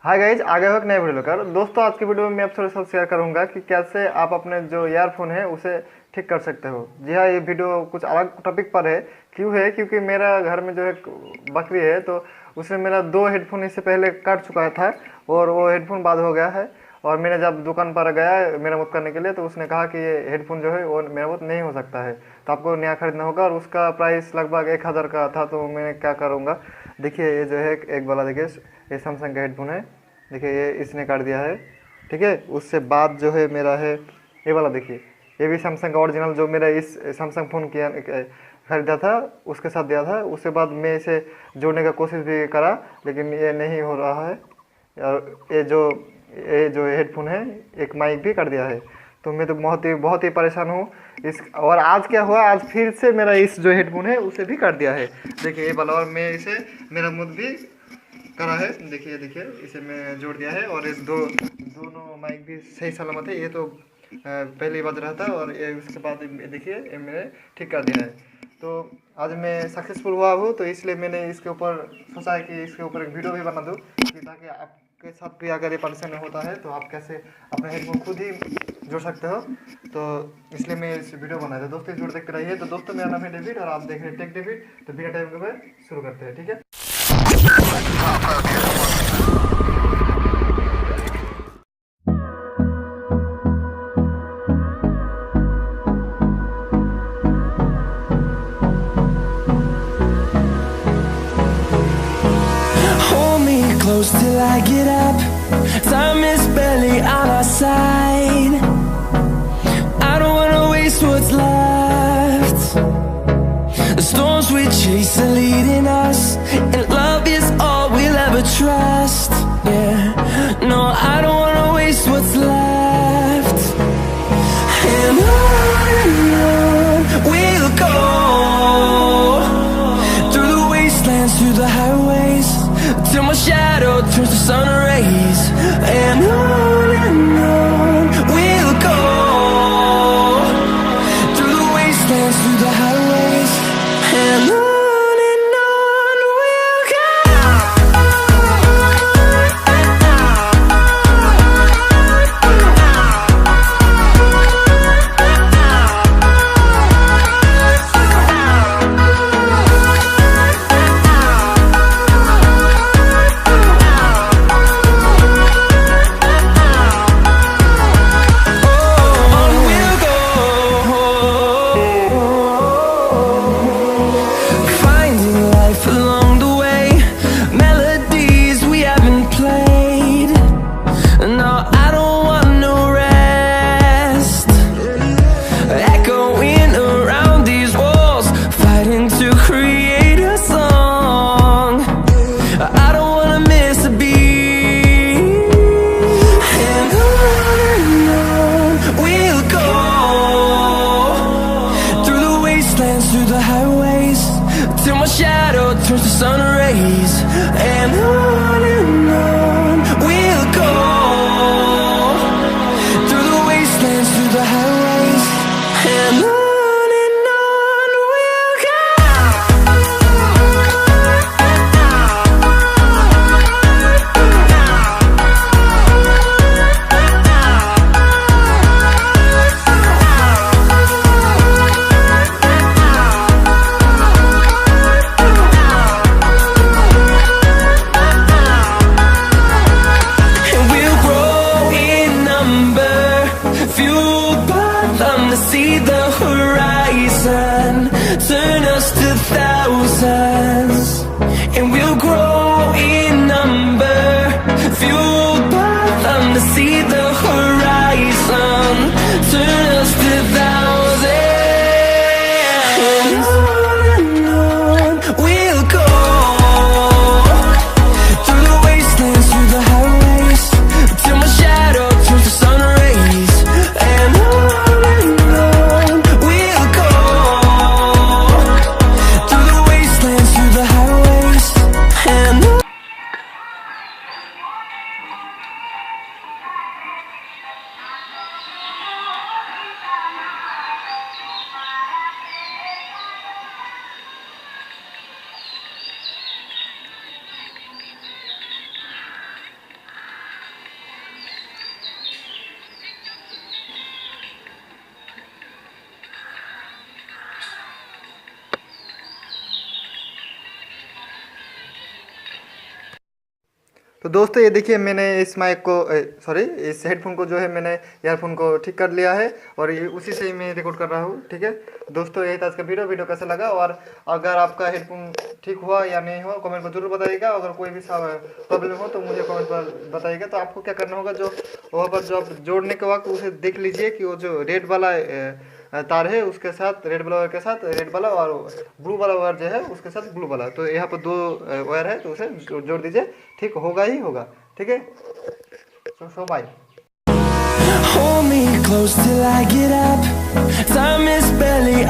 Hi guys, आगे हो एक नए वीडियो लेकर। दोस्तों, आज की वीडियो में मैं आपके साथ शेयर करूंगा कि कैसे आप अपने जो ईयरफोन है उसे ठीक कर सकते हो। जी हाँ, ये वीडियो कुछ अलग टॉपिक पर है। क्यों है? क्योंकि मेरा घर में जो है बकरी है, तो उसने मेरा 2 हेडफोन इससे पहले काट चुका था और वो हेडफोन बाद हो गया है। और मैंने जब दुकान पर गया मेरा मत करने के लिए, तो उसने कहा कि ये हेडफोन जो है वो मेरा मत नहीं हो सकता है, तो आपको नया खरीदना होगा। और उसका प्राइस लगभग 1000 का था। तो मैं क्या करूँगा, देखिए ये जो है एक वाला, देखिए ये सैमसंग का हेडफोन है। देखिए ये इसने काट दिया है, ठीक है। उससे बाद जो है मेरा है ये वाला, देखिए ये भी सैमसंग का ओरिजिनल, जो मेरा इस सैमसंग फ़ोन किया खरीदा था उसके साथ दिया था। उसके बाद मैं इसे जोड़ने का कोशिश भी करा, लेकिन ये नहीं हो रहा है। और ये जो हेडफोन है, एक माइक भी कर दिया है। तो मैं तो बहुत ही परेशान हूँ इस। और आज क्या हुआ, आज फिर से मेरा इस जो हेडफोन है उसे भी कर दिया है। देखिए ये वाला, और मैं इसे मेरा मुँह भी करा है। देखिए इसे मैं जोड़ दिया है। और इस दोनों माइक भी सही सलामत है। ये तो पहले बज रहा था, और ये उसके बाद देखिए ये मैंने ठीक कर दिया है। तो आज मैं सक्सेसफुल हुआ हूँ, तो इसलिए मैंने इसके ऊपर सोचा है कि इसके ऊपर एक वीडियो भी बना दूँ, ताकि आपके साथ भी अगर ये परेशानी होता है तो आप कैसे अपने हेडफोन खुद ही जोड़ सकते हो। तो इसलिए मैं इस वीडियो बनाया था। दोस्तों, वीडियो देखते रहिए। तो दोस्तों, मेरा नाम है डेविड और आप देख रहे हैं टेक डेविड। तो बिना टाइम के शुरू करते हैं, ठीक है। Close till I get up. Time is barely on our side. I don't wanna waste what's left. The storms we chase are leading us, and love is all we'll ever trust. Yeah, no, I don't wanna waste what's left. And on we'll go, through the wastelands, through the highways, till my shadow turns to sun rays. And on we'll go, through the wastelands, through the highways. And on we'll go. Through the highways, till my shadow turns to sun rays. And on we'll go, through the wastelands, through the highways. And on we'll go. See the horizon, turn us to thousands, and we'll grow in number, fueled by them. To see the horizon, turn us to thousands. And on we'll go, through the wastelands, through the highways, till my shadow turns to sun rays. And तो दोस्तों ये देखिए मैंने इस mic को sorry इस headphone को जो है मैंने ईयरफोन को ठीक कर लिया है और ये उसी से ही मैं रिकॉर्ड कर रहा हूँ। ठीक है दोस्तों, यही था आज का वीडियो कैसा लगा, और अगर आपका हेडफोन ठीक हुआ या नहीं हुआ कमेंट में जरूर बताइएगा। अगर कोई भी प्रॉब्लम हो तो मुझे कमेंट पर बताइएगा। तो आपको क्या करना होगा, जो वहाँ पर जो आप जोड़ने के वक्त उसे देख लीजिए कि वो जो रेड वाला तार है उसके साथ रेड वाला वायर के साथ रेड वाला और ब्लू वाला वायर जो है उसके साथ ब्लू वाला, तो यहाँ पर 2 वायर है तो उसे जोड़ दीजिए, ठीक होगा ही होगा। ठीक है, सो bye. Hold me close till I get up. Time is barely